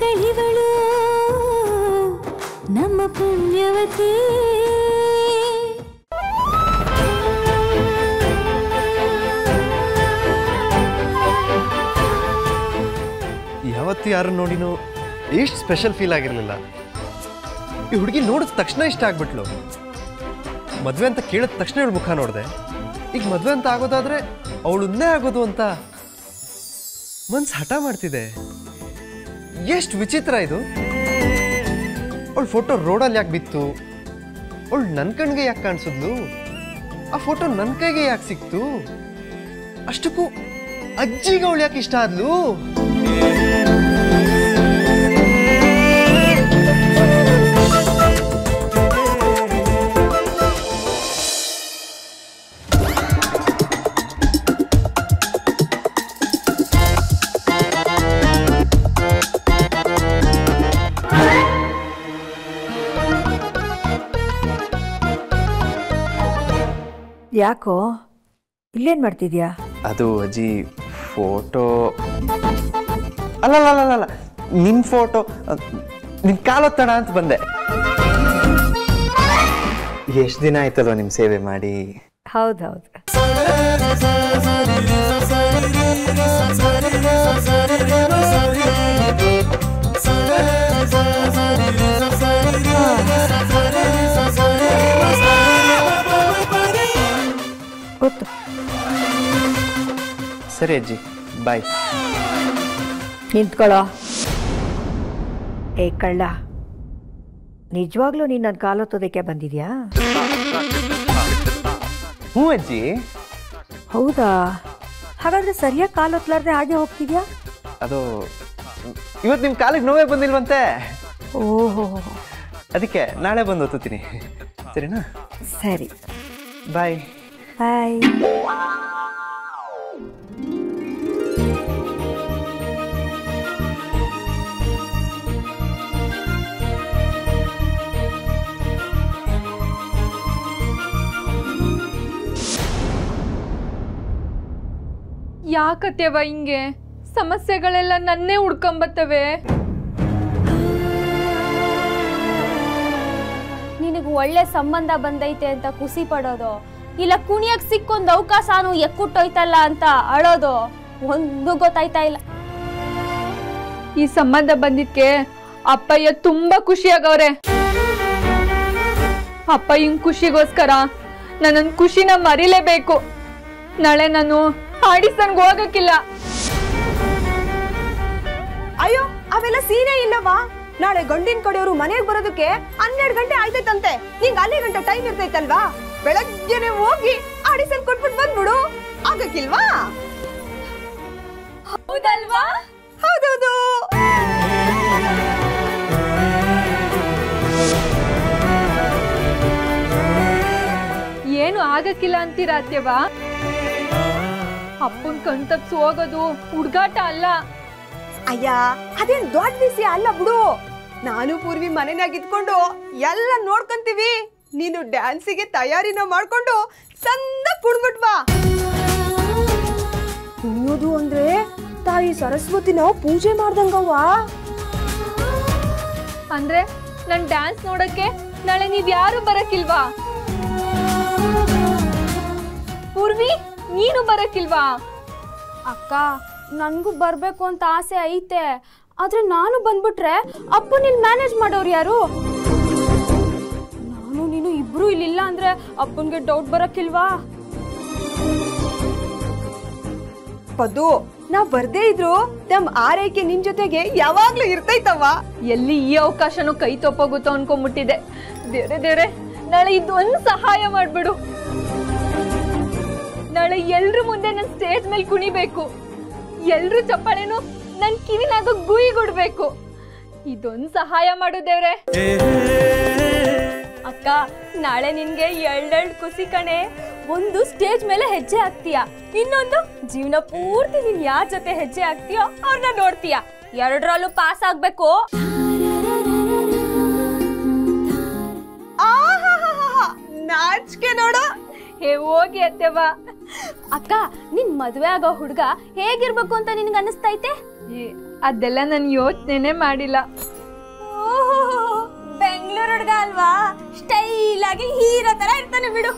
ಮಗಳಿವಳು ನಮ್ಮ ಪುಣ್ಯವತಿ. ಯಾವತ್ತು ಯಾರನ್ನು ನೋಡಿನೋ ಎಷ್ಟು ಸ್ಪೆಷಲ್ ಫೀಲ್ ಆಗಿರಲಿಲ್ಲ. ಈ ಹುಡುಗಿ ನೋಡಿದ ತಕ್ಷಣ ಇಷ್ಟ ಆಗ್ಬಿಟ್ಲು. ಮದುವೆ ಅಂತ ಕೇಳಿದ ತಕ್ಷಣ ಇವಳು ಮುಖ ನೋಡಿದೆ. ಈಗ ಮದುವೆ ಅಂತ ಆಗೋದಾದ್ರೆ ಅವಳನ್ನೇ ಆಗೋದು ಅಂತ ಮನ್ಸು ಹಠ ಮಾಡ್ತಿದೆ. ಎಷ್ಟು ವಿಚಿತ್ರ ಇದು. ಅವಳ ಫೋಟೋ ರೋಡಲ್ಲಿ ಯಾಕೆ ಬಿತ್ತು? ಅವಳು ನನ್ನ ಕಣ್ಗೆ ಯಾಕೆ ಕಾಣಿಸಿದ್ಲು? ಆ ಫೋಟೋ ನನ್ನ ಕೈಗೆ ಯಾಕೆ ಸಿಕ್ತು? ಅಷ್ಟಕ್ಕೂ ಅಜ್ಜಿಗೆ ಅವಳು ಯಾಕೆ ಇಷ್ಟ ಆದ್ಲು? ಯಾಕೋ ಇಲ್ಲೇನು ಮಾಡ್ತಿದ್ಯಾ? ಅದು ಅಜ್ಜಿ ಫೋಟೋ ಅಲ್ಲ ನಿಮ್ಮ ಫೋಟೋ ನಿಮ್ಮ ಕಾಲೊತ್ತಣ ಅಂತ ಬಂದೆ. ಎಷ್ಟು ದಿನ ಆಯ್ತಲ್ವ ನಿಮ್ಮ ಸೇವೆ ಮಾಡಿ. ಹೌದೌದು. ಗೊತ್ತು. ಸರಿ ಅಜ್ಜಿ, ಬಾಯ್. ನಿಂತ್ಕೊಳ್ಳೋ. ಏ ಕಳ್ಳ, ನಿಜವಾಗ್ಲೂ ನೀನು ನನ್ನ ಕಾಲೊತ್ತೋದಕ್ಕೆ ಬಂದಿದ್ಯಾ? ಹ್ಞೂ ಅಜ್ಜಿ. ಹೌದಾ? ಹಾಗಾದ್ರೆ ಸರಿಯಾಗಿ ಕಾಲೊತ್ತಲಾರ್ದೆ ಹಾಗೆ ಹೋಗ್ತಿದ್ಯಾ? ಅದು ಇವತ್ತು ನಿಮ್ಮ ಕಾಲಿಗೆ ನೋವೇ ಬಂದಿಲ್ವಂತೆ. ಓಹೋ, ಅದಕ್ಕೆ ನಾಳೆ ಬಂದು ಓದ್ತೀನಿ. ಸರಿನಾ? ಸರಿ, ಬಾಯ್. ಬಾಯ್. ಯಾಕತ್ಯವ ಹಿಂಗೆ ಸಮಸ್ಯೆಗಳೆಲ್ಲ ನನ್ನೇ ಹುಡ್ಕೊಂಬತ್ತವೆ. ನಿನಗೆ ಒಳ್ಳೆ ಸಂಬಂಧ ಬಂದೈತೆ ಅಂತ ಖುಷಿ ಪಡೋದು, ಇಲ್ಲ ಕುಣಿಯಕ್ಕೆ ಸಿಕ್ಕೊಂದು ಅವಕಾಶನೂ ಎಕ್ಕುಟ್ಟೋಯ್ತಲ್ಲ ಅಂತ ಅಳೋದು, ಒಂದು ಗೊತ್ತಾಯ್ತಾ ಇಲ್ಲ. ಈ ಸಂಬಂಧ ಬಂದಿದ್ಕೆ ಅಪ್ಪಯ್ಯ ತುಂಬಾ ಖುಷಿಯಾಗವ್ರೆ. ಅಪ್ಪಯ್ಯನ್ ಖುಷಿಗೋಸ್ಕರ ನನ್ನ ಖುಷಿನ ಮರಿಲೇಬೇಕು. ನಾಳೆ ನಾನು ಆಡಿಸನ್ಗೆ ಹೋಗಕ್ಕಿಲ್ಲ. ಅಯ್ಯೋ, ಅವೆಲ್ಲ ಸೀನೆ ಇಲ್ಲವಾ? ನಾಳೆ ಗಂಡಿನ ಕಡೆಯವರು ಮನೆಗೆ ಬರೋದಕ್ಕೆ 12 ಗಂಟೆ ಆಯ್ತೈತಂತೆ. ನಿಂಗೆ ಅಲ್ಲಿ ಗಂಟೆ ಟೈಮ್ ಇರ್ತೈತಲ್ವಾ? ಬೆಳಗ್ಗೆನೆ ಹೋಗಿ ಆಡಿಸನ್ ಕೊಟ್ಬಿಟ್ಟು ಬಂದ್ಬಿಡು. ಆಗಕ್ಕಿಲ್ವಾ? ಹೌದಲ್ವಾ? ಹೌದೌದು. ಏನು ಆಗಕ್ಕಿಲ್ಲ ಅಂತೀರಾ ಅತ್ಯವ? ಅಪ್ಪನ್ ಕಣ್ತಪ್ಸಿ ಹೋಗೋದು ಹುಡುಗಾಟ ಅಲ್ಲ. ಅಯ್ಯ, ಅದೇನ್ ದೊಡ್ಡ ವಿಷಯ ಅಲ್ಲ ಬಿಡು. ನಾನು ಪೂರ್ವಿ ಮನೆಯಾಗ ಇದ್ಕೊಂಡು ಎಲ್ಲ ನೋಡ್ಕೊಂತೀವಿ. ನೀನು ಡ್ಯಾನ್ಸಿಗೆ ತಯಾರಿನ ಮಾಡ್ಕೊಂಡು ಚಂದ ಕುಡ್ಬಿಟ್ವಾ. ಕುಣಿಯೋದು ಅಂದ್ರೆ ತಾಯಿ ಸರಸ್ವತಿನ ಪೂಜೆ ಮಾಡ್ದಂಗವ್ವ. ಅಂದ್ರೆ ನನ್ ಡ್ಯಾನ್ಸ್ ನೋಡಕ್ಕೆ ನಾಳೆ ನೀವ್ ಯಾರು ಬರಕ್ಕಿಲ್ವಾ? ಪೂರ್ವಿ, ನೀನು ಬರಕ್ಕಿಲ್ವಾ? ಅಕ್ಕ, ನನ್ಗೂ ಬರ್ಬೇಕು ಅಂತ ಆಸೆ ಐತೆ. ಆದ್ರೆ ನಾನು ಬಂದ್ಬಿಟ್ರೆ ಅಪ್ಪ ನೀನ್ ಮ್ಯಾನೇಜ್ ಮಾಡೋರು ಯಾರು? ನಾನು ನೀನು ಇಬ್ರು ಇಲ್ಲಿಲ್ಲ ಅಂದ್ರೆ ಅಪ್ಪನ್ಗೆ ಡೌಟ್ ಬರಕ್ಕಿಲ್ವಾ? ಪದ್ದು, ನಾವ್ ಬರ್ದೇ ಇದ್ರು ನಮ್ ಆರೈಕೆ ನಿನ್ ಜೊತೆಗೆ ಯಾವಾಗ್ಲೂ ಇರ್ತೈತವ್ವ. ಎಲ್ಲಿ ಈ ಅವಕಾಶನೂ ಕೈ ತಪ್ಪೋಗುತ್ತೋ ಅನ್ಕೊಂಡ್ಬಿಟ್ಟಿದೆ. ದೇವ್ರೆ, ನಾಳೆ ಇದೊಂದು ಸಹಾಯ ಮಾಡ್ಬಿಡು. ನಾಳೆ ಎಲ್ರ ಮುಂದೆ ನನ್ ಸ್ಟೇಜ್ ಮೇಲೆ ಕುಣಿಬೇಕು. ಎಲ್ರು ಚಪ್ಪಾಳೆನು ನನ್ ಕಿವಿನಾಗ ಗುಯಿ ಗುಡ್ಬೇಕು. ಇದೊಂದು ಸಹಾಯ ಮಾಡು ದೇವ್ರೆ. ಅಕ್ಕ, ನಾಳೆ ನಿನ್ಗೆ ಎಳ್ಳೆಳ್ಳು ಖುಷಿ ಕಣೆ. ಒಂದು ಸ್ಟೇಜ್ ಮೇಲೆ ಹೆಜ್ಜೆ ಹಾಕ್ತೀಯ, ಇನ್ನೊಂದು ಜೀವನ ಪೂರ್ತಿ ನೀನ್ ಯಾರ ಜೊತೆ ಹೆಜ್ಜೆ ಹಾಕ್ತೀಯೋ ಅವ್ರನ್ನ ನೋಡ್ತೀಯ. ಎರಡರಲ್ಲೂ ಪಾಸ್ ಆಗ್ಬೇಕು. ನಾಚಿಕೆ ನೋಡು. ಹೇ ಹೋಗಿ ಅತ್ತೆವ. ಅಕ್ಕ, ನಿನ್ ಮದ್ವೆ ಆಗೋ ಹುಡ್ಗ ಹೇಗಿರ್ಬೇಕು ಅಂತ ನಿನ್ಗೆ ಅನಿಸ್ತೈತೆ? ಅದೆಲ್ಲ ನಾನು ಯೋಚನೆ ಮಾಡಿಲ್ಲ. ಬೆಂಗಳೂರು ಹುಡುಗ ಅಲ್ವಾ, ಸ್ಟೈಲ್ ಆಗಿ ಹೀರೋ ತರ ಇರ್ತಾನೆ ಬಿಡು.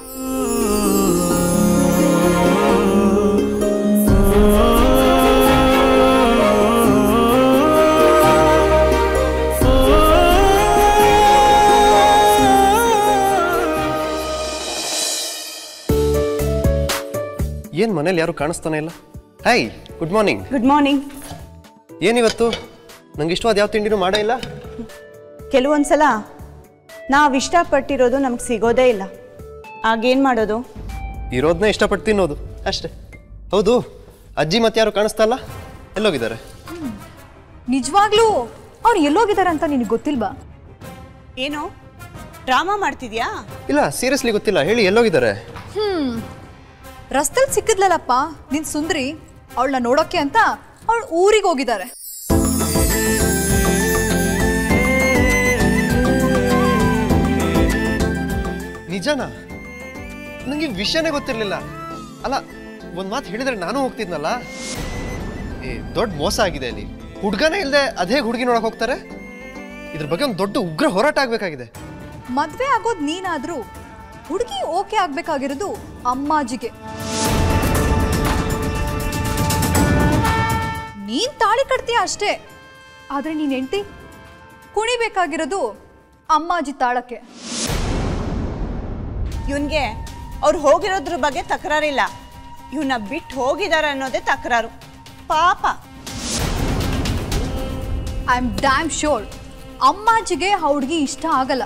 ಏನು ಮನೇಲಿ ಯಾರು ಕಾಣಿಸ್ತಾನೆ ಇಲ್ಲ? Hi, good morning. Good morning. ಏನಿವತ್ತು ನಂಗೆ ಇಷ್ಟವಾದ ಯಾವ ತಿಂಡಿನೂ ಮಾಡೇ ಇಲ್ಲ? ಕೆಲವೊಂದ್ಸಲ ನಾವು ಇಷ್ಟಪಟ್ಟಿರೋದು ನಮ್ಗೆ ಸಿಗೋದೇ ಇಲ್ಲ, ಆಗೇನು ಮಾಡೋದು? ಇರೋದನ್ನೇ ಇಷ್ಟಪಟ್ಟು ತಿನ್ನೋದು ಅಷ್ಟೇ. ಹೌದು, ಅಜ್ಜಿ ಮತ್ತೆ ಯಾರು ಕಾಣಿಸ್ತಾ ಇಲ್ಲ, ಎಲ್ಲೋಗಿದ್ದಾರೆ? ನಿಜವಾಗ್ಲೂ ಅವ್ರು ಎಲ್ಲೋಗಿದ್ದಾರೆ ಅಂತ ನಿನಗೆ ಗೊತ್ತಿಲ್ವಾ? ಏನು ಡ್ರಾಮಾ ಮಾಡ್ತಿದ್ಯಾ? ಇಲ್ಲ, ಸೀರಿಯಸ್ಲಿ ಗೊತ್ತಿಲ್ಲ. ಹೇಳಿ, ಎಲ್ಲೋಗಿದ್ದಾರೆ? ರಸ್ತೆಲ್ ಸಿಕ್ಕಿದ್ಲಲ್ಲಪ್ಪ ನಿನ್ ಸುಂದ್ರಿ, ಅವಳನ್ನ ನೋಡೋಕೆ ಅಂತ ಅವಳು ಊರಿಗೆ ಹೋಗಿದ್ದಾರೆ. ನಿಜನಾ? ನಂಗೆ ವಿಷಯನೇ ಗೊತ್ತಿರಲಿಲ್ಲ. ಅಲ್ಲ, ಒಂದು ಮಾತು ಹೇಳಿದ್ರೆ ನಾನು ಹೋಗ್ತಿದ್ನಲ್ಲ. ದೊಡ್ಡ ಮೋಸ ಆಗಿದೆ ಅಲ್ಲಿ. ಹುಡುಗನೇ ಇಲ್ಲದೆ ಅದೇ ಹುಡುಗಿ ನೋಡಕ್ ಹೋಗ್ತಾರೆ. ಇದ್ರ ಬಗ್ಗೆ ಒಂದು ದೊಡ್ಡ ಉಗ್ರ ಹೋರಾಟ ಆಗ್ಬೇಕಾಗಿದೆ. ಮದ್ವೆ ಆಗೋದು ನೀನಾದ್ರೂ ಹುಡುಗಿ ಓಕೆ ಆಗ್ಬೇಕಾಗಿರೋದು ಅಮ್ಮಾಜಿಗೆ. ನೀನ್ ತಾಳಿ ಕಟ್ತೀಯ ಅಷ್ಟೇ, ಆದ್ರೆ ನೀನ್ ಹೆಂಡತಿ ಕುಣಿಬೇಕಾಗಿರೋದು ಅಮ್ಮಾಜಿ ತಾಳಕ್ಕೆ. ಇವನ್ಗೆ ಅವ್ರು ಹೋಗಿರೋದ್ರ ಬಗ್ಗೆ ತಕರಾರಿಲ್ಲ, ಇವನ್ನ ಬಿಟ್ಟು ಹೋಗಿದ್ದಾರೆ ಅನ್ನೋದೇ ತಕರಾರು. ಪಾಪ. ಐ ಆಮ್ ಡ್ಯಾಮ್ ಶೋರ್ ಅಮ್ಮಾಜಿಗೆ ಆ ಹುಡುಗಿ ಇಷ್ಟ ಆಗಲ್ಲ.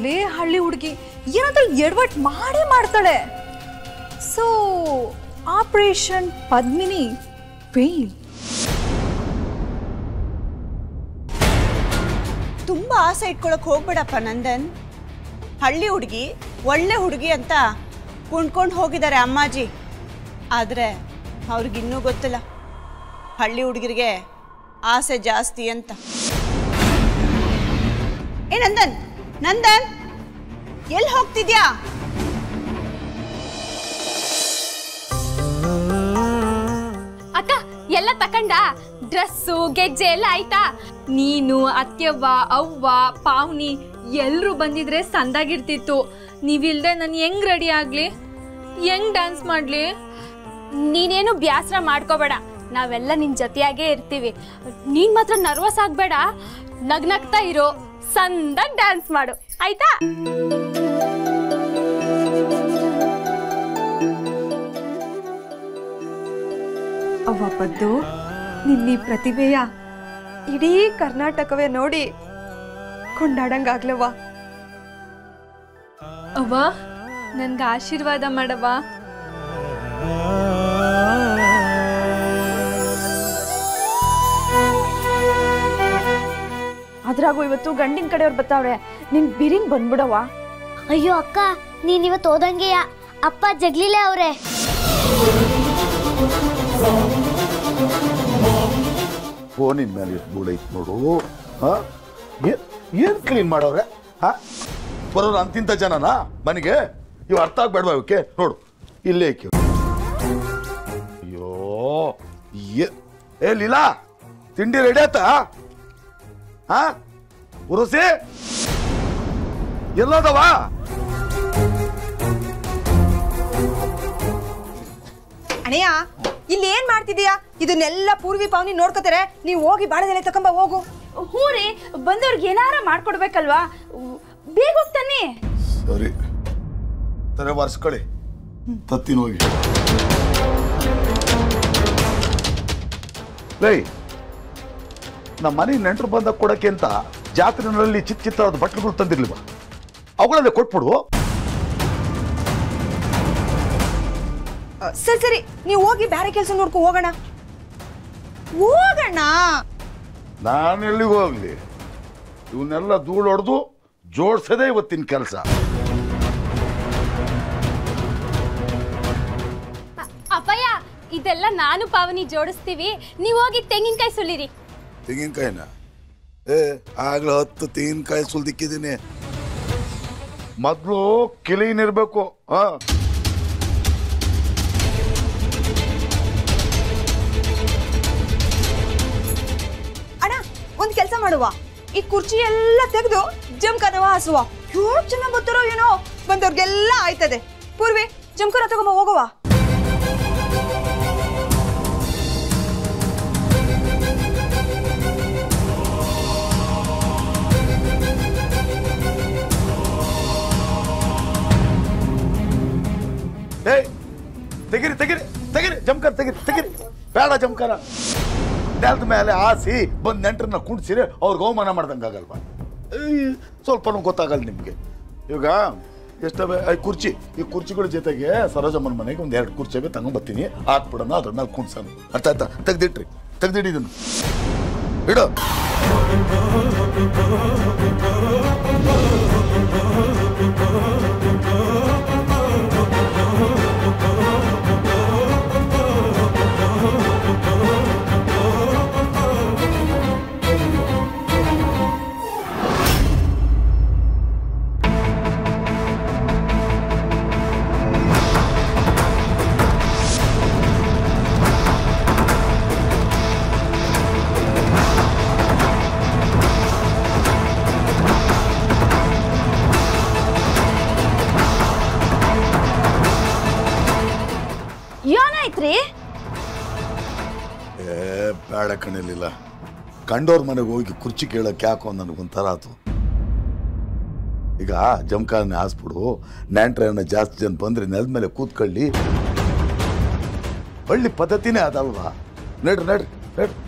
ಲೇ ಹಳ್ಳಿ ಹುಡುಗಿ ಏನಾದ್ರೂ ಎಡವಟ್ ಮಾಡೇ ಮಾಡ್ತಾಳೆ. So operation Padmini fail. ತುಂಬಾ ಆಸೆ ಇಟ್ಕೊಳಕ್ ಹೋಗ್ಬೇಡಪ್ಪ ನಂದನ್. ಹಳ್ಳಿ ಹುಡುಗಿ ಒಳ್ಳೆ ಹುಡುಗಿ ಅಂತ ಕುಣ್ಕೊಂಡು ಹೋಗಿದ್ದಾರೆ ಅಮ್ಮಾಜಿ. ಆದ್ರೆ ಅವ್ರಿಗಿನ್ನೂ ಗೊತ್ತಿಲ್ಲ ಹಳ್ಳಿ ಹುಡುಗರಿಗೆ ಆಸೆ ಜಾಸ್ತಿ ಅಂತ. ಏ ನಂದನ್, ನಂದನ್ ಎಲ್ಲಿ ಹೋಗ್ತಿದ್ಯಾ? ಅಕ್ಕ ಎಲ್ಲ ತಕಂಡ? ಡ್ರೆಸ್ಸು ಗೆಜ್ಜೆ ಎಲ್ಲ ಆಯ್ತಾ? ನೀನು ಅತ್ಯವ್ವ ಅವ್ವ ಪಾವ್ನಿ ಎಲ್ರು ಬಂದಿದ್ರೆ ಸಂದಾಗಿರ್ತಿತ್ತು. ನೀವಿಲ್ದೆ ನಾನು ಹೆಂಗ್ ರೆಡಿ ಆಗ್ಲಿ, ಹೆಂಗ್ ಡ್ಯಾನ್ಸ್ ಮಾಡ್ಲಿ? ನೀನೇನು ಬ್ಯಾಸರ ಮಾಡ್ಕೋಬೇಡ, ನಾವೆಲ್ಲ ನಿನ್ ಜೊತೆಯಾಗೇ ಇರ್ತೀವಿ. ನೀನ್ ಮಾತ್ರ ನರ್ವಸ್ ಆಗ್ಬೇಡ, ನಗ್ನಗ್ತಾ ಇರೋ, ಸಂದಾಗ್ ಡ್ಯಾನ್ಸ್ ಮಾಡು ಆಯ್ತಾ? ಅವ್ವ ಪದ್ದು, ನಿನ್ನ ಪ್ರತಿಭೆಯ ಇಡೀ ಕರ್ನಾಟಕವೇ ನೋಡಿ ಕೊಂಡಾಡಂಗಾಗ್ಲವ್ವ. ಅವ್ವ, ನನ್ಗೆ ಆಶೀರ್ವಾದ ಮಾಡವ್ವ. ಅದ್ರಾಗೂ ಇವತ್ತು ಗಂಡಿನ ಕಡೆಯವ್ರು ಬರ್ತಾವ್ರೆ, ನಿನ್ ಬಿರಿನ್ ಬಂದ್ಬಿಡವ್ವ. ಅಯ್ಯೋ ಅಕ್ಕ, ನೀನ್ ಇವತ್ತು ಹೋದಂಗೆಯ ಅಪ್ಪ ಜಗ್ಲಿಲೆ ಅವ್ರೆ. ಫೋನಿನ ಮೇಲೆ ಎಷ್ಟು ಧೂಳು ಐತೆ ನೋಡು. ಏನು ಕ್ಲೀನ್ ಮಾಡೋರೆ? ಬರೋರು ಅಂತಿಂತ ಜನನಾ ಮನೆಗೆ? ಇವು ಅರ್ಥ ಆಗ್ಬೇಡವಾ ಇವಕ್ಕೆ? ನೋಡು ಇಲ್ಲೇ ಐಕ್ಯ. ಅಯ್ಯೋ, ಏ ಲೀಲಾ, ತಿಂಡಿ ರೆಡಿ ಆಯ್ತಾ? ಉರಸಿ ಎಲ್ಲದವ? ಅಣಯ್ಯ, ಇಲ್ಲಿ ಏನ್ ಮಾಡ್ತಿದೀಯಾ? ಇದನ್ನೆಲ್ಲ ಪೂರ್ವಿ ಪಾವನಿ ನೋಡ್ಕೋತಾರೆ. ನೀವು ಹೋಗಿ ಬಾಳೆದೆಲೆ ತಕೊಂಬ ಹೋಗು. ಹ್ಞೂ ರೀ, ಬಂದವ್ರಿಗೆ ಏನಾರ ಮಾಡ್ಕೊಡ್ಬೇಕಲ್ವಾ, ಬೇಗ ಹೋಗ್ತಾನೆ. ಸರಿ, ತರ ಬರ್ಸ್ಕೊಳ್ಳಿ, ತತ್ತಿನ ಹೋಗಿ. ಲೈ, ನಮ್ಮ ಮನೆ ನೆಂಟರು ಬಂದಾಗ ಕೊಡಕ್ಕೆ ಅಂತ ಜಾತ್ರೆನಲ್ಲಿ ಚಿತ್ತಾದ ಬಟ್ಟೆಗಳು ತಂದಿರ್ಲಿವ, ಅವುಗಳಲ್ಲೇ ಕೊಟ್ಬಿಡು. ಸರಿ ಸರಿ, ನೀವು ಹೋಗಿ ಬೇರೆ ಕೆಲಸ ನೋಡ್ಕೊ ಹೋಗೋಣ. ಹೋಗೋಣ. ನಾನು ಎಲ್ಲಿಗೂ ಹೋಗ್ಲಿ, ಇವನ್ನೆಲ್ಲ ಧೂಳು ಹೊಡೆದು ಜೋಡ್ಸದೇ ಇವತ್ತಿನ ಕೆಲಸ. ಅಪ್ಪಯ್ಯ, ಇದೆಲ್ಲ ನಾನು ಪಾವನಿ ಜೋಡಿಸ್ತೀವಿ, ನೀವು ಹೋಗಿ ತೆಂಗಿನಕಾಯಿ ಸುಲಿರಿ. ತೆಂಗಿನಕಾಯಿನ? ಆಗ್ಲೇ 10 ತೆಂಗಿನಕಾಯಿ ಸುಲ್ದಿಕ್ಕಿದ್ದೀನಿ. ಮೊದಲು ಕ್ಲೀನ್ ಇರಬೇಕು. ಕೆಲಸ ಮಾಡುವ, ಈ ಕುರ್ಚಿ ಎಲ್ಲ ತೆಗೆದು ಜಮ್ಕನವ ಹಾಸುವ. 7 ಜನ ಬರ್ತಾರೋ ಏನೋ, ಬಂದವ್ರಿಗೆಲ್ಲ ಆಯ್ತದೆ. ಪೂರ್ವಿ ಜಮ್ಕನ ತಗೊಂಬ ಹೋಗುವ. ತೆಗಿರಿ ತೆಗಿರಿ ತೆಗಿರಿ ಜಮ್ಕರ್ ತೆಗಿರಿ ತೆಗಿರಿ. ಬೇಡ ಜಮ್ಕರ ನೆಲದ ಮೇಲೆ ಹಾಸಿ ಬಂದು ನೆಂಟರನ್ನ ಕುಣಿಸಿರಿ, ಅವ್ರಿಗೆ ಅವಮಾನ ಮಾಡ್ದಂಗಾಗಲ್ವಾ? ಸ್ವಲ್ಪನೂ ಗೊತ್ತಾಗಲ್ಲ ನಿಮಗೆ. ಇವಾಗ ಎಷ್ಟವೆ ಕುರ್ಚಿ, ಈ ಕುರ್ಚಿಗಳ ಜೊತೆಗೆ ಸರೋಜಮ್ಮನ ಮನೆಗೆ ಒಂದು 2 ಕುರ್ಚಿ ತಗೊಂಡ್ಬರ್ತೀನಿ, ಹಾಕ್ಬಿಡೋಣ, ಅದ್ರ ಮೇಲೆ ಕುಣ್ಸೋಣ. ಅರ್ಥ ಆಯ್ತಾ? ತೆಗ್ದಿಟ್ರಿ, ತೆಗ್ದಿಡಿ ಇದನ್ನು ಇಡು. ಬೇಡ ಕಣಿಲಿಲ್ಲ, ಕಂಡೋರ್ ಮನೆಗೆ ಹೋಗಿ ಕುರ್ಚಿ ಕೇಳಕ್ಕೆ ಯಾಕೋ ನನಗೊಂಥರ ಆಯ್ತು. ಈಗ ಜಮ್ಕಾನೆ ಹಾಸ್ಬಿಡು, ನೆಂಟ್ರನ್ನ ಜಾಸ್ತಿ ಜನ ಬಂದ್ರೆ ನೆಲದ ಮೇಲೆ ಕೂತ್ಕೊಳ್ಳಿ. ಹಳ್ಳಿ ಪದ್ಧತಿನೇ ಅದಲ್ವಾ? ನಡ್ರಿ ನಡ್ರಿ ನಡ್ರಿ.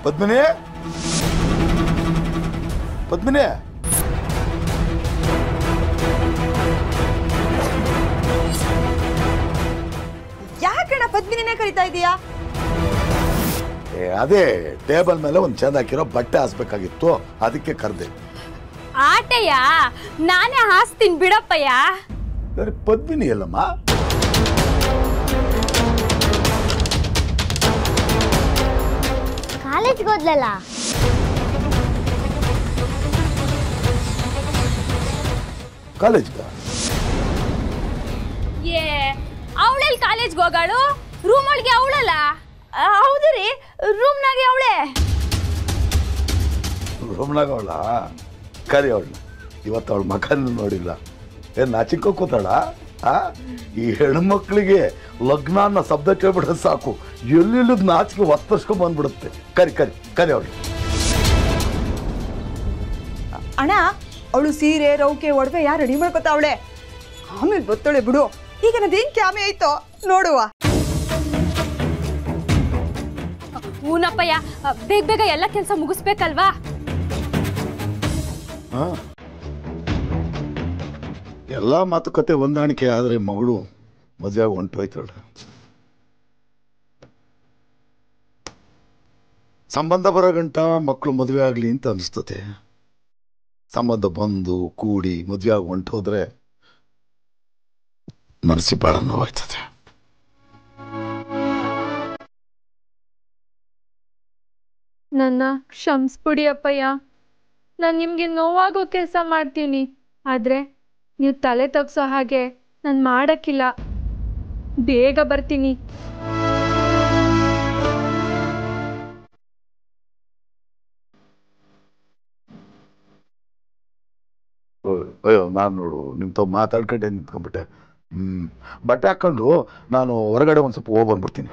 ಪದ್ಮಿನಿ, ಪದ್ಮಿನಿ, ಯಾಕಣ್ಣ ಪದ್ಮಿನಿನೇ ಕರಿತಾ ಇದೀಯಾ? ಅದೇ ಟೇಬಲ್ ಮೇಲೆ ಒಂದು ಚಂದ ಹಾಕಿರೋ ಬಟ್ಟೆ ಹಾಸ್ಬೇಕಾಗಿತ್ತು, ಅದಕ್ಕೆ ಕರೆದೆ. ಆಟಯ್ಯ, ನಾನೇ ಹಾಸ್ತೀನಿ ಬಿಡಪ್ಪಯ್ಯ. ಪದ್ಮಿನಿ ಎಲ್ಲಮ್ಮ? ಕಾಲೇಜ್ಗೆ ಹೋದ್ಲಲ್ಲ. ಕಾಲೇಜ್ಗ? ಏ, ಅವಳೆಲ್ಲಿ ಕಾಲೇಜ್ಗೆ ಹೋಗಾಳು? ರೂಮ್ ಒಳಗೆ ಅವಳಲ್ಲ? ಹೌದು ರೀ, ರೂಮ್ನಾಗೆ ಅವಳೆ. ರೂಮ್ನಾಗ ಅವಳ? ಕರಿ ಅವಳು. ಇವತ್ತು ಅವಳ ಮಕನ್ನು ನೋಡಿಲ್ಲ. ಏನ್ ನಾಚಿಕೋ ಕೂತಾಳ? ಈ ಹೆಣ್ಮಕ್ಳಿಗೆ ಲಗ್ನ ಅನ್ನೋ ಶಬ್ದ ಕೇಳ್ಬಿಟ್ರೆ ಸಾಕು, ಎಲ್ಲಿಲ್ಲದ ನಾಚಿಕೆ ಒತ್ತರ್ಸ್ಕೊಂಡ್ ಬಂದ್ಬಿಡುತ್ತೆ. ಕರಿ ಕರಿ ಕರಿ ಅವಳು. ಅಣ್ಣ, ಅವಳು ಸೀರೆ ರೌಕೆ ಒಡವೆ ಯಾರು ರೆಡಿ ಮಾಡ್ಕೊತಾವಳೆ, ಆಮೇಲೆ ಬತ್ತಳೆ ಬಿಡು. ಈಗ ನದೇನ್ ಕ್ಯಾಮೆ ಆಯ್ತೋ ನೋಡುವ. ಊನಪ್ಪಯ್ಯ, ಬೇಗ ಬೇಗ ಎಲ್ಲ ಕೆಲಸ ಮುಗಿಸ್ಬೇಕಲ್ವಾ? ಎಲ್ಲ ಮಾತುಕತೆ ಹೊಂದಾಣಿಕೆ ಆದ್ರೆ ಮಗಳು ಮದುವೆ ಹೊಂಟೋಯ್ತಾಳೆ. ಸಂಬಂಧ ಬರೋ ಗಂಟ ಮಕ್ಕಳು ಮದುವೆ ಆಗ್ಲಿ ಅಂತ ಅನಿಸ್ತತೆ. ಸಂಬಂಧ ಬಂದು ಕೂಡಿ ಮದುವೆ ಆಗಿ ಹೊಂಟೋದ್ರೆ ಮನಸ್ಸಿ ಬಹಳ ನೋವಾಯ್ತದೆ. ನನ್ನ ಕ್ಷಮಿಸ್ಬಿಡಿ ಅಪ್ಪಯ್ಯ, ನಾನು ನಿಮಗೆ ನೋವಾಗೋ ಕೆಲಸ ಮಾಡ್ತೀನಿ, ಆದರೆ ನೀವು ತಲೆ ತಗ್ಸೋ ಹಾಗೆ ನಾನು ಮಾಡೋಕ್ಕಿಲ್ಲ. ಬೇಗ ಬರ್ತೀನಿ. ಅಯ್ಯೋ, ನಾನು ನೋಡು ನಿಮ್ಮ ತಾವು ಮಾತಾಡ್ಕೊಂಡೆ ನಿಂತ್ಕೊಂಡ್ಬಿಟ್ಟೆ. ಬಟ್ಟೆ ಹಾಕೊಂಡು ನಾನು ಹೊರಗಡೆ ಒಂದು ಸ್ವಲ್ಪ ಹೋಗಿ ಬಂದ್ಬಿಡ್ತೀನಿ.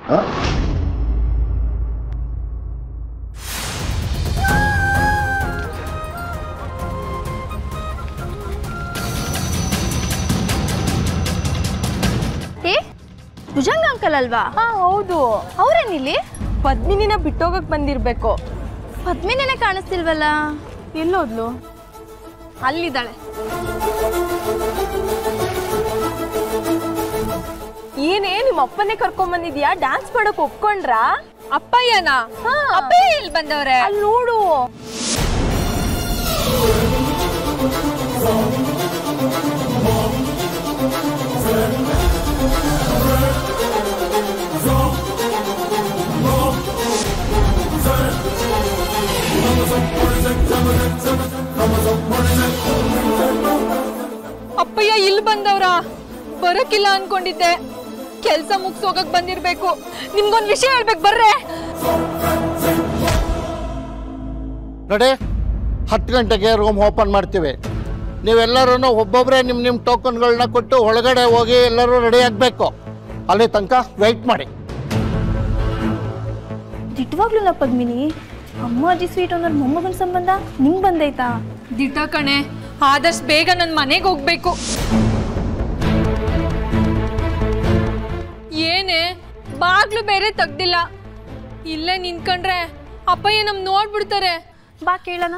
ಭುಜಂಗ ಅಂಕಲ್ ಅಲ್ವಾ? ಹೌದು. ಅವ್ರೇನಿಲ್ಲಿ? ಪದ್ಮಿನಿನ ಬಿಟ್ಟೋಗಕ್ ಬಂದಿರ್ಬೇಕು. ಪದ್ಮಿನಿನೇ ಕಾಣಿಸ್ತಿಲ್ವಲ್ಲ, ಎಲ್ಲೋದ್ಲು? ಅಲ್ಲಿದ್ದಾಳೆ. ನಿಮ್ಮ ಅಪ್ಪನೇ ಕರ್ಕೊಂಡ್ ಬಂದಿದ್ಯಾ? ಡ್ಯಾನ್ಸ್ ಮಾಡಕ್ ಒಪ್ಕೊಂಡ್ರಾ? ಅಪ್ಪಯ್ಯನಾ? ಅಪ್ಪಯ್ಯ ಇಲ್ಲಿ ಬಂದವ್ರೆ. ಅಲ್ಲಿ ನೋಡು. ಅಪ್ಪಯ್ಯ ಇಲ್ಲಿ ಬಂದವ್ರ? ಬರಕ್ಕಿಲ್ಲ ಅನ್ಕೊಂಡಿದ್ದೆ. ಕೆಲ್ಸ ಮುಗ್ಸೋಗಕ್ ಬಂದಿರ್ಬೇಕು. ನಿಮ್ಗೊಂದ್ ವಿಷಯ ಹೇಳ್ಬೇಕು, ಬರ್ರೆ. ನೋಡಿ, 10 ಗಂಟೆಗೆ ರೂಮ್ ಓಪನ್ ಮಾಡ್ತೀವಿ. ನೀವೆಲ್ಲರೂ ಒಬ್ಬೊಬ್ಬರೇ ನಿಮ್ಮ ಟೋಕನ್ಗಳನ್ನ ಕೊಟ್ಟು ಒಳಗಡೆ ಹೋಗಿ ಎಲ್ಲರೂ ರೆಡಿ ಆಗಬೇಕು. ಅಲ್ಲಿ ತನಕ ವೆಯ್ಟ್ ಮಾಡಿ. ದಿಟ್ಟವಾಗ್ಲೂ ಪದ್ಮಿನಿ, ಅಮ್ಮಾಜಿ ಸ್ವೀಟ್ ಅನ್ನೋ ಮೊಮ್ಮಗನ ಸಂಬಂಧ ನಿಂಗೆ ಬಂದೈತಾ? ದಿಟ್ಟ ಕಣೆ, ಆದಷ್ಟು ಬೇಗ ನನ್ನ ಮನೆಗೆ ಹೋಗ್ಬೇಕು. ಏನೇ ಬಾಗ್ಲು ಬೇರೆ ತೆಗ್ದಿಲ್ಲ. ಇಲ್ಲೇ ನಿಂತ್ಕೊಂಡ್ರೆ ಅಪ್ಪಯ್ಯ ನಮ್ ನೋಡ್ಬಿಡ್ತಾರೆ. ಬಾ ಕೇಳೋಣ.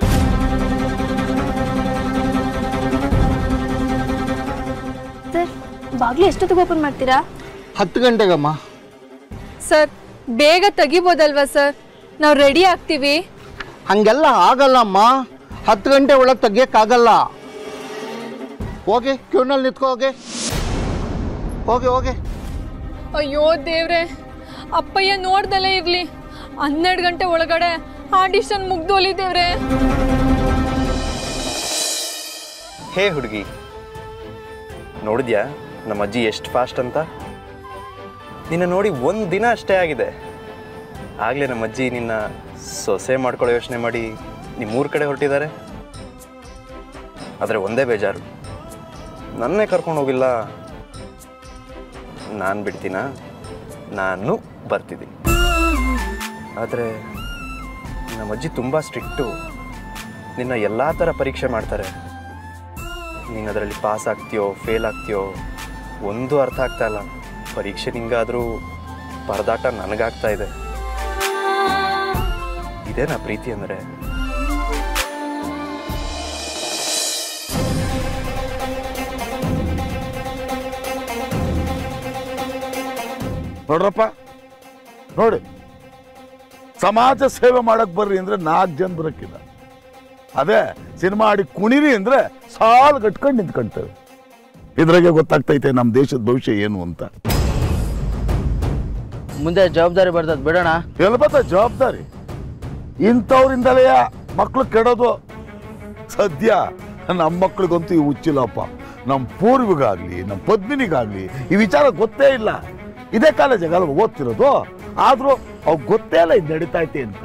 ಸರ್, ಬಾಗ್ಲು ಎಷ್ಟೊತ್ತಿಗೆ ಓಪನ್ ಮಾಡ್ತೀರಾ? 10 ಗಂಟೆಗಮ್ಮ. ಸರ್, ಬೇಗ ತೆಗಿಬೋದಲ್ವಾ ಸರ್? ನಾವು ರೆಡಿ ಆಗ್ತೀವಿ. ಹಂಗೆಲ್ಲ ಆಗಲ್ಲಮ್ಮ. 10 ಗಂಟೆ ಒಳಗೆ ತೆಗಿಯಕ್ಕಾಗಲ್ಲ. ಹೋಗಿ ಕ್ಯೂನಲ್ಲಿ ನಿಂತ್ಕೋ. ಹೋಗಿ ಹೋಗಿ. ಅಯ್ಯೋ ದೇವ್ರೆ, ಅಪ್ಪಯ್ಯ ನೋಡ್ದಲ್ಲೇ ಇರ್ಲಿ. 12 ಗಂಟೆ ಒಳಗಡೆ ಆಡಿಷನ್ ಮುಗ್ದೋಲಿ ದೇವ್ರೆ. ಹೇ ಹುಡುಗಿ, ನೋಡಿದ್ಯಾ ನಮ್ಮ ಅಜ್ಜಿ ಎಷ್ಟು ಫಾಸ್ಟ್ ಅಂತ? ನಿನ್ನ ನೋಡಿ 1 ದಿನ ಅಷ್ಟೇ ಆಗಿದೆ, ಆಗಲೇ ನಮ್ಮ ಅಜ್ಜಿ ನಿನ್ನ ಸೊಸೆ ಮಾಡ್ಕೊಳ್ಳೋ ಯೋಚನೆ ಮಾಡಿ ನಿಮ್ಮೂರ ಕಡೆ ಹೊರಟಿದ್ದಾರೆ. ಆದರೆ ಒಂದೇ ಬೇಜಾರು, ನನ್ನೇ ಕರ್ಕೊಂಡು ಹೋಗಿಲ್ಲ. ನಾನು ಬಿಡ್ತೀನ? ನಾನು ಬರ್ತಿದ್ದೀನಿ. ಆದರೆ ನಮ್ಮ ಅಜ್ಜಿ ತುಂಬ ಸ್ಟ್ರಿಕ್ಟು. ನಿನ್ನ ಎಲ್ಲ ಥರ ಪರೀಕ್ಷೆ ಮಾಡ್ತಾರೆ. ನೀನು ಅದರಲ್ಲಿ ಪಾಸ್ ಆಗ್ತೀಯೋ ಫೇಲ್ ಆಗ್ತೀಯೋ ಒಂದು ಅರ್ಥ ಆಗ್ತಾ ಇಲ್ಲ. ಪರೀಕ್ಷೆ ನಿಂಗಾದರೂ ಪರದಾಟ ನನಗಾಗ್ತಾ ಇದೆ. ಇದೇನಾ ಪ್ರೀತಿ ಅಂದರೆ? ನೋಡ್ರಪ್ಪ, ನೋಡಿ, ಸಮಾಜ ಸೇವೆ ಮಾಡಕ್ ಬರ್ರಿ ಅಂದ್ರೆ 4 ಜನ ಬರಕ್ಕಿಲ್ಲ. ಅದೇ ಸಿನಿಮಾ ಆಡಿ ಕುಣಿರಿ ಅಂದ್ರೆ ಸಾಲು ಕಟ್ಕೊಂಡು ನಿಂತ್ಕೊಂತೇವೆ. ಇದ್ರಾಗೆ ಗೊತ್ತಾಗ್ತೈತೆ ನಮ್ಮ ದೇಶದ ಭವಿಷ್ಯ ಏನು ಅಂತ. ಮುಂದೆ ಜವಾಬ್ದಾರಿ ಬರ್ತದೆ, ಬಿಡೋಣ. ಎಲ್ಲಿ ಬತ್ತ ಜವಾಬ್ದಾರಿ? ಇಂಥವ್ರಿಂದಲೇ ಮಕ್ಳು ಕೆಡೋದು. ಸದ್ಯ ನಮ್ಮ ಮಕ್ಳಿಗಂತೂ ಈ ಹುಚ್ಚಿಲ್ಲಪ್ಪ. ನಮ್ಮ ಪೂರ್ವಿಗಾಗ್ಲಿ ನಮ್ಮ ಪದ್ಮಿನಿಗಾಗ್ಲಿ ಈ ವಿಚಾರ ಗೊತ್ತೇ ಇಲ್ಲ. ಇದೇ ಕಾಲೇಜಾಗಲ್ಲ ಓದ್ತಿರೋದು, ಆದ್ರೂ ಅವ್ ಗೊತ್ತೇ ಇಲ್ಲ ಇದು ನಡೀತಾ ಐತೆ ಅಂತ.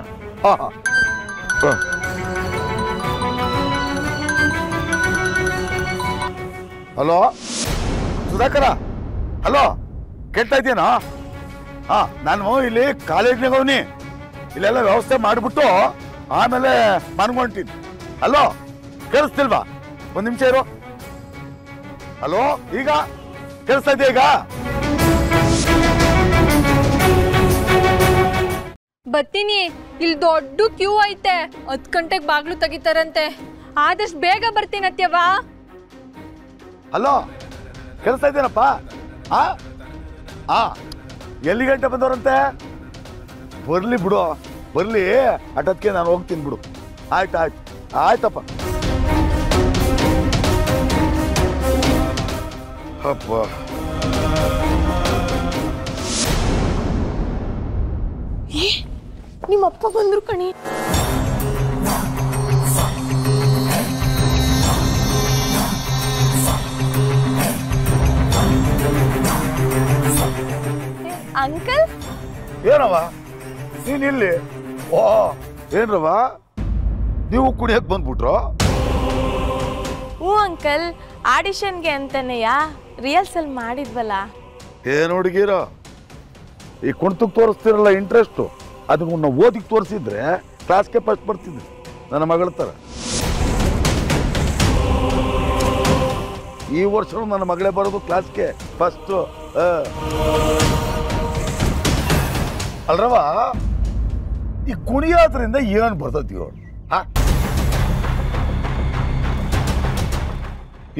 ಹಲೋ ಸುಧಾಕರ, ಹಲೋ, ಕೇಳ್ತಾ ಇದ್ದೀನಾ? ನಾನು ಇಲ್ಲಿ ಕಾಲೇಜ್ನಾಗವ್ನಿ. ಇಲ್ಲೆಲ್ಲ ವ್ಯವಸ್ಥೆ ಮಾಡಿಬಿಟ್ಟು ಆಮೇಲೆ ಮನ್ಕೊಂತೀನಿ. ಹಲೋ, ಕೇಳಿಸ್ತಿಲ್ವಾ? 1 ನಿಮಿಷ ಇರು. ಹಲೋ, ಈಗ ಕೇಳಿಸ್ತಾ ಇದೆಯಾ? ಈಗ ಬರ್ತೀನಿ. ಇಲ್ಲಿ ದೊಡ್ಡ ಕ್ಯೂ ಐತೆ. 10 ಗಂಟೆಗೆ ಬಾಗ್ಲು ತೆಗಿತಾರಂತೆ. ಆದಷ್ಟು ಬೇಗ ಬರ್ತೀನಿ ಅತ್ಯವಾ. ಹಲೋ, ಕೇಳಿಸ್ತಾ ಇದ್ದೀನಪ್ಪ? ಎಲ್ಲಿ ಗಂಟೆ ಬಂದವ್ರಂತೆ? ಬರ್ಲಿ ಬಿಡು, ಬರ್ಲಿ. ಅಟತ್ಗೆ ನಾನು ಹೋಗ್ತೀನಿ ಬಿಡು. ಆಯ್ತಪ್ಪ. ಅಪ್ಪ, ನಿಮ್ಮಪ್ಪ ಬಂದ್ರು ಕಣಿ. ಅಂಕಲ್, ಏನವ ನೀನ್ ಇಲ್ಲಿ? ಓ, ಏನ್ರವ ನೀವು ಕುಡಿಯಕ್ ಬಂದ್ಬಿಟ್ರು? ಹ್ಞೂ ಅಂಕಲ್, ಆಡಿಷನ್ಗೆ ಅಂತಾನೆಯಾ ರಿಹರ್ಸಲ್ ಮಾಡಿದ್ವಲ್ಲ. ಏನ್ ಹುಡುಗಿರ ಈ ಕುಣ್ತಕ್ಕೆ ತೋರಿಸ್ತಿರಲ್ಲ ಇಂಟ್ರೆಸ್ಟು, ಅದಕ್ಕೆ ನಾವು ಓದಿಗೆ ತೋರಿಸಿದ್ರೆ ಕ್ಲಾಸ್ಗೆ ಫಸ್ಟ್ ಬರ್ತಿದ್ವಿ ನನ್ನ ಮಗಳ ಥರ. ಈ ವರ್ಷ ನನ್ನ ಮಗಳೇ ಬರೋದು ಕ್ಲಾಸ್ಗೆ ಫಸ್ಟು. ಅಲ್ರವ, ಈ ಕುಣಿಯೋದ್ರಿಂದ ಏನು ಬರ್ತೈತಿ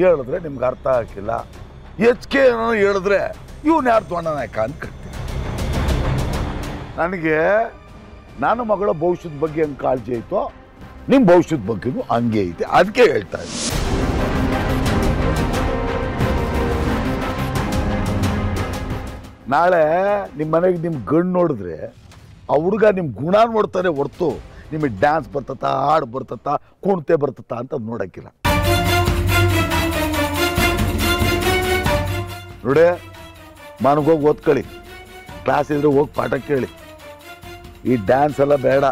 ಹೇಳಿದ್ರೆ ನಿಮ್ಗೆ ಅರ್ಥ ಆಗಿಲ್ಲ. ಹೆಚ್ಚಿಗೆ ಏನೋ ಹೇಳಿದ್ರೆ ಇವನು ಯಾರು ದೊಡ್ಡ ನಾಯಕ ಅಂತ ಕಟ್ತೀನಿ. ನನಗೆ ನನ್ನ ಮಗಳ ಭವಿಷ್ಯದ ಬಗ್ಗೆ ಹೆಂಗೆ ಕಾಳಜಿ ಐತೋ ನಿಮ್ಮ ಭವಿಷ್ಯದ ಬಗ್ಗೆನೂ ಹಂಗೆ ಐತೆ, ಅದಕ್ಕೆ ಹೇಳ್ತಾ ಇದ್ದೀನಿ. ನಾಳೆ ನಿಮ್ಮ ಮನೆಗೆ ನಿಮ್ಮ ಗಂಡು ನೋಡಿದ್ರೆ ಆ ಹುಡುಗ ನಿಮ್ಮ ಗುಣ ನೋಡ್ತಾನೆ ಹೊರ್ತು ನಿಮಗೆ ಡ್ಯಾನ್ಸ್ ಬರ್ತತ, ಹಾಡು ಬರ್ತತ, ಕುಣಿತೆ ಬರ್ತತ ಅಂತ ನೋಡಕ್ಕಿಲ್ಲ. ನೋಡೇ ಮನಗೋಗಿ ಓದ್ಕೊಳ್ಳಿ, ಕ್ಲಾಸ್ ಇದ್ರೆ ಹೋಗಿ ಪಾಠ ಕೇಳಿ. ಈ ಡ್ಯಾನ್ಸ್ ಎಲ್ಲ ಬೇಡ,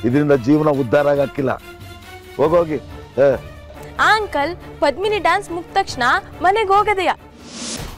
ಇದರಿಂದ ಜೀವನ ಉದ್ಧಾರ ಆಗಕ್ಕಿಲ್ಲ. ಹೋಗೋಗಿ. ಅಂಕಲ್, ಪದ್ಮಿನಿ ಡ್ಯಾನ್ಸ್ ಮುಗಿದ ತಕ್ಷಣ ಮನೆಗೆ ಹೋಗದೆಯಾ?